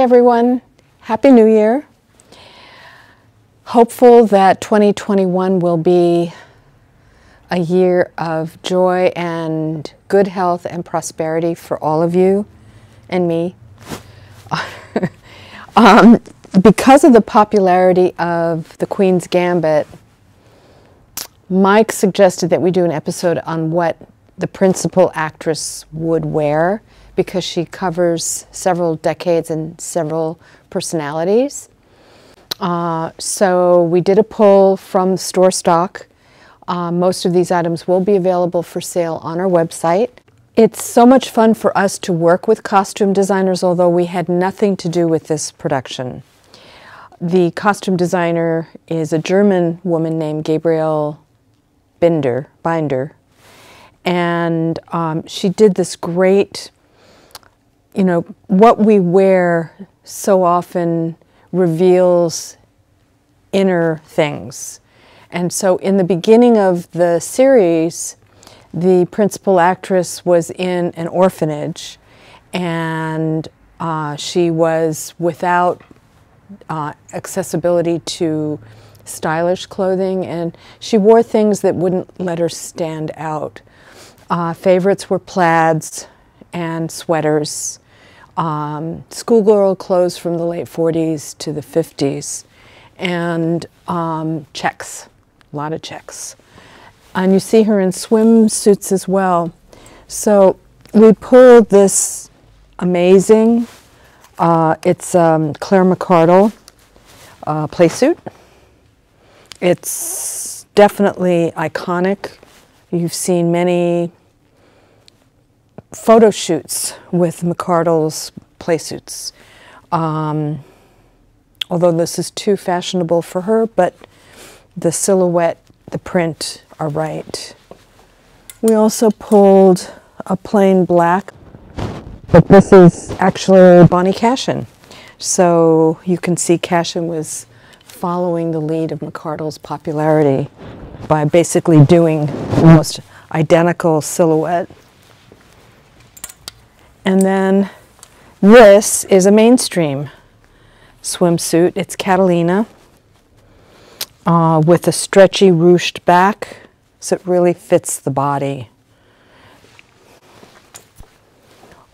everyone. Happy New Year. Hopeful that 2021 will be a year of joy and good health and prosperity for all of you and me. Because of the popularity of The Queen's Gambit, Mike suggested that we do an episode on what the principal actress would wear, because she covers several decades and several personalities. So we did a poll from store stock. Most of these items will be available for sale on our website. It's so much fun for us to work with costume designers, although we had nothing to do with this production. The costume designer is a German woman named Gabriele Binder, and she did this great, what we wear so often reveals inner things. And so in the beginning of the series, the principal actress was in an orphanage, and she was without accessibility to stylish clothing, and she wore things that wouldn't let her stand out. Favorites were plaids and sweaters, schoolgirl clothes from the late 40s to the 50s, and checks, a lot of checks. And you see her in swimsuits as well. So we pulled this amazing, it's Claire McCardell playsuit. It's definitely iconic. You've seen many photo shoots with McCardell's playsuits. Although this is too fashionable for her, but the silhouette, the print are right. We also pulled a plain black, but this is actually Bonnie Cashin. So you can see Cashin was following the lead of McCardell's popularity by basically doing almost identical silhouette. And then this is a mainstream swimsuit. It's Catalina with a stretchy ruched back, so it really fits the body.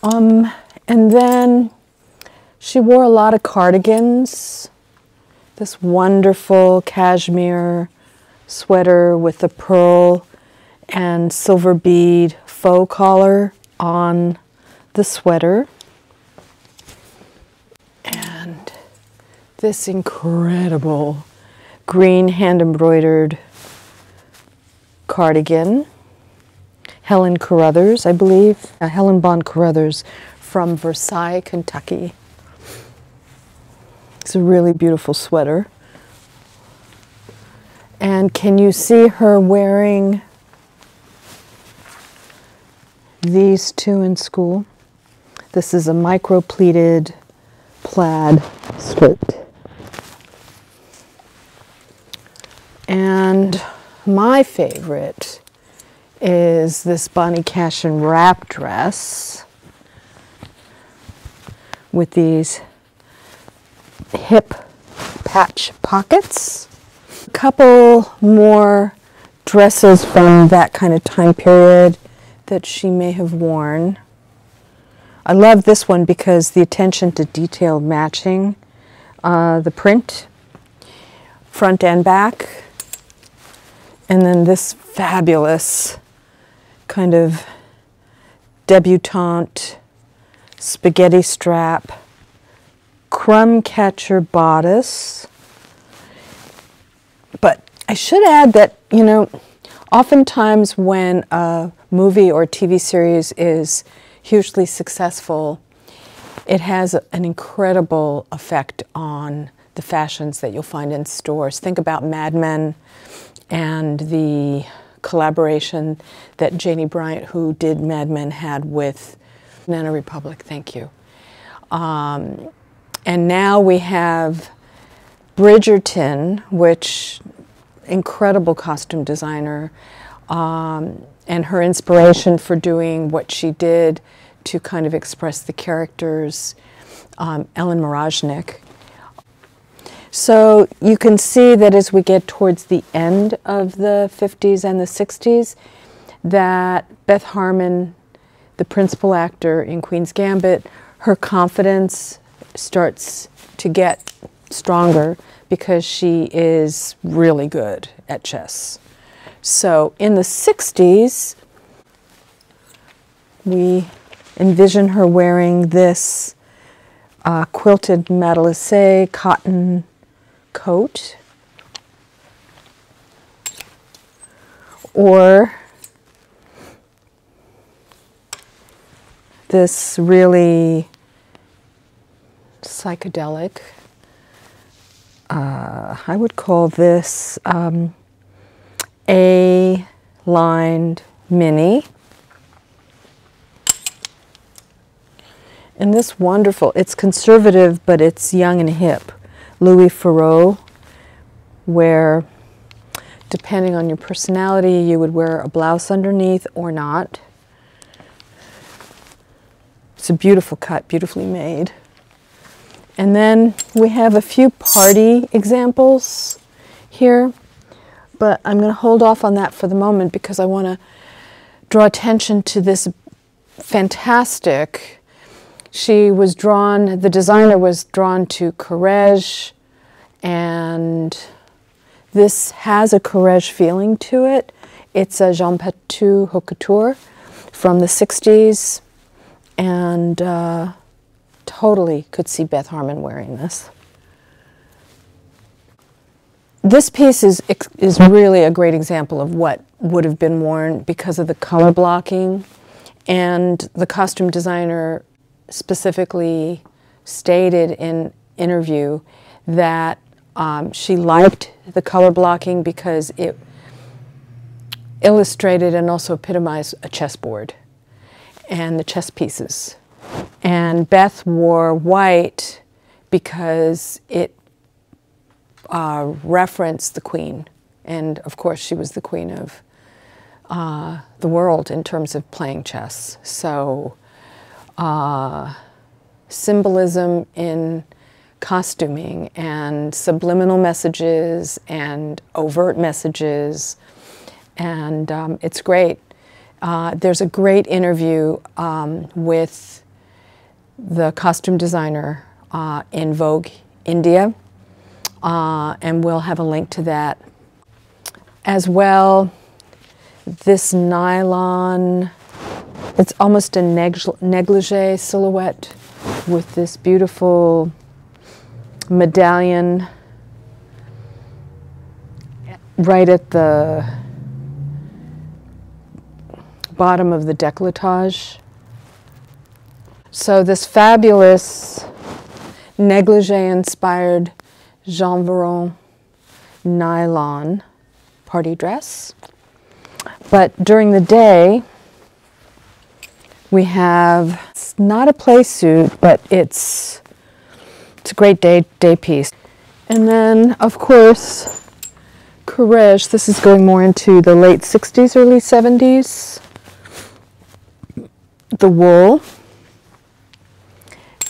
And then she wore a lot of cardigans. This wonderful cashmere sweater with a pearl and silver bead faux collar on the sweater. And this incredible green hand-embroidered cardigan. Helen Carruthers, I believe, Helen Bond Carruthers from Versailles, Kentucky. It's a really beautiful sweater. And can you see her wearing these two in school? This is a micro-pleated plaid skirt. And my favorite is this Bonnie Cashin wrap dress with these hip patch pockets. A couple more dresses from that kind of time period that she may have worn. I love this one because the attention to detail matching the print, front and back. And then this fabulous kind of debutante spaghetti strap crumb catcher bodice. But I should add that, oftentimes when a movie or TV series is hugely successful, it has an incredible effect on the fashions that you'll find in stores. Think about Mad Men and the collaboration that Janie Bryant, who did Mad Men, had with Banana Republic. Thank you. And now we have Bridgerton, which incredible costume designer, and her inspiration for doing what she did to kind of express the characters Ellen Moroznik. So you can see that as we get towards the end of the 50s and the 60s, that Beth Harmon, the principal actor in Queen's Gambit, her confidence starts to get stronger because she is really good at chess. So in the 60s, we envision her wearing this quilted matelassé cotton coat, or this really psychedelic, I would call this A-lined mini. And this wonderful, it's conservative, but it's young and hip, Louis Farrow, where depending on your personality, you would wear a blouse underneath or not. It's a beautiful cut, beautifully made. And then we have a few party examples here, but I'm going to hold off on that for the moment because I want to draw attention to this fantastic. She was drawn, the designer was drawn to Courrèges, and this has a Courrèges feeling to it. It's a Jean Patou haute couture from the 60s, and totally could see Beth Harmon wearing this. This piece is really a great example of what would have been worn because of the color blocking, and the costume designer specifically stated in interview that she liked the color blocking because it illustrated and also epitomized a chessboard and the chess pieces. And Beth wore white because it referenced the queen. And of course she was the queen of the world in terms of playing chess. So symbolism in costuming and subliminal messages and overt messages, and it's great. There's a great interview with the costume designer in Vogue India, and we'll have a link to that as well. This nylon, it's almost a negligee silhouette with this beautiful medallion right at the bottom of the décolletage. So this fabulous negligee-inspired Jean Varon nylon party dress. But during the day, we have, it's not a play suit, but it's a great day piece. And then, of course, Courrèges. This is going more into the late 60s, early 70s. The wool.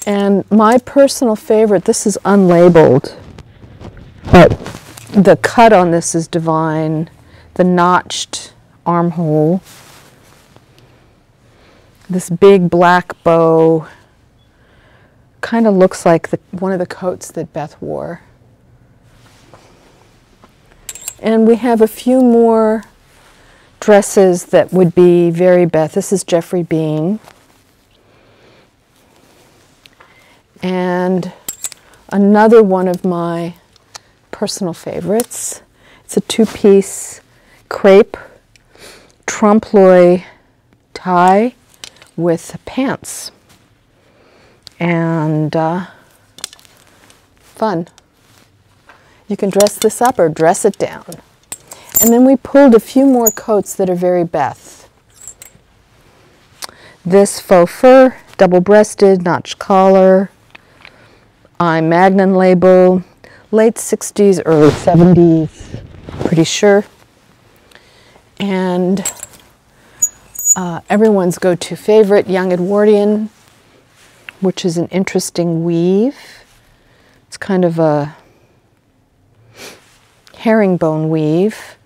And my personal favorite, this is unlabeled, but the cut on this is divine. The notched armhole. This big black bow kind of looks like one of the coats that Beth wore. And we have a few more dresses that would be very Beth. This is Geoffrey Beene. And another one of my personal favorites. It's a two-piece crepe trompe-l'oeil tie with pants. And fun. You can dress this up or dress it down. And then we pulled a few more coats that are very Beth. This faux fur, double-breasted, notched collar, Magnan label, late 60s, early 70s, pretty sure. And everyone's go-to favorite, young Edwardian, which is an interesting weave. It's kind of a herringbone weave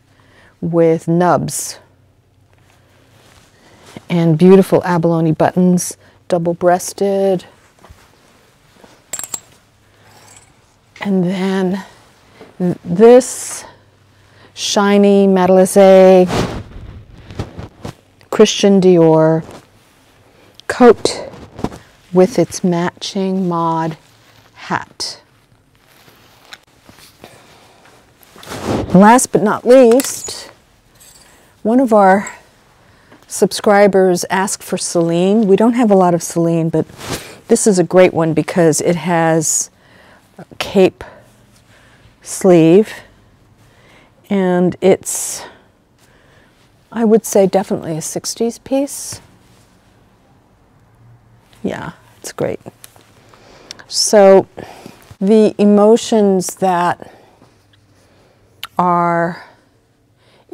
with nubs and beautiful abalone buttons, double-breasted. And then this shiny Matelassé Christian Dior coat with its matching mod hat. Last but not least, one of our subscribers asked for Celine. We don't have a lot of Celine, but this is a great one because it has a cape sleeve, and it's, I would say, definitely a 60s piece. Yeah, it's great. So the emotions that are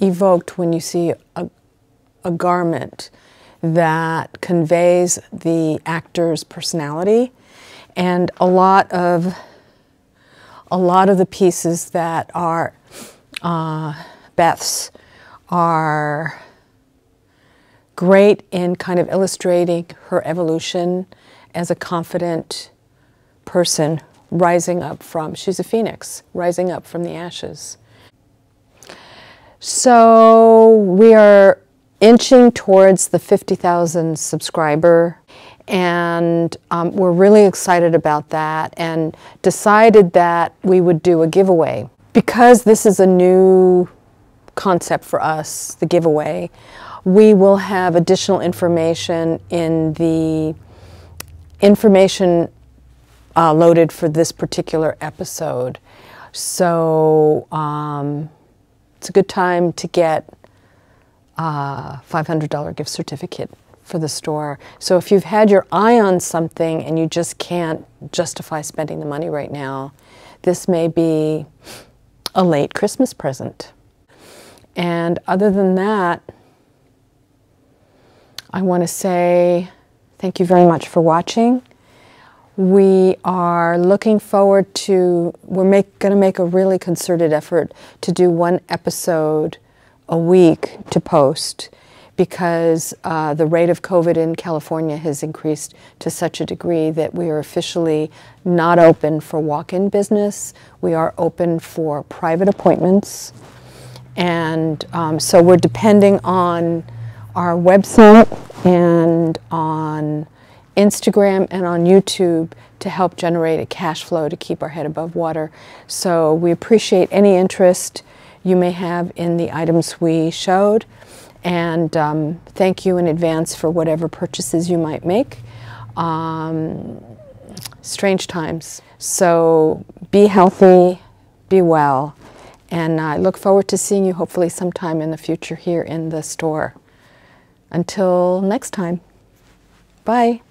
evoked when you see a garment that conveys the actor's personality, and a lot of the pieces that are Beth's are great in kind of illustrating her evolution as a confident person rising up from, she's a phoenix, rising up from the ashes. So we are inching towards the 50,000 subscriber, and we're really excited about that, and decided that we would do a giveaway. Because this is a new concept for us, the giveaway, we will have additional information in the information loaded for this particular episode. So it's a good time to get a $500 gift certificate for the store. So if you've had your eye on something and you just can't justify spending the money right now, this may be a late Christmas present. And other than that, I want to say thank you very much for watching. We are looking forward to, we're going to make a really concerted effort to do one episode a week to post, because the rate of COVID in California has increased to such a degree that we are officially not open for walk-in business. We are open for private appointments. And so we're depending on our website and on Instagram and on YouTube to help generate a cash flow to keep our head above water. So we appreciate any interest you may have in the items we showed, and thank you in advance for whatever purchases you might make. Strange times. So be healthy, be well, and I look forward to seeing you hopefully sometime in the future here in the store. Until next time, bye.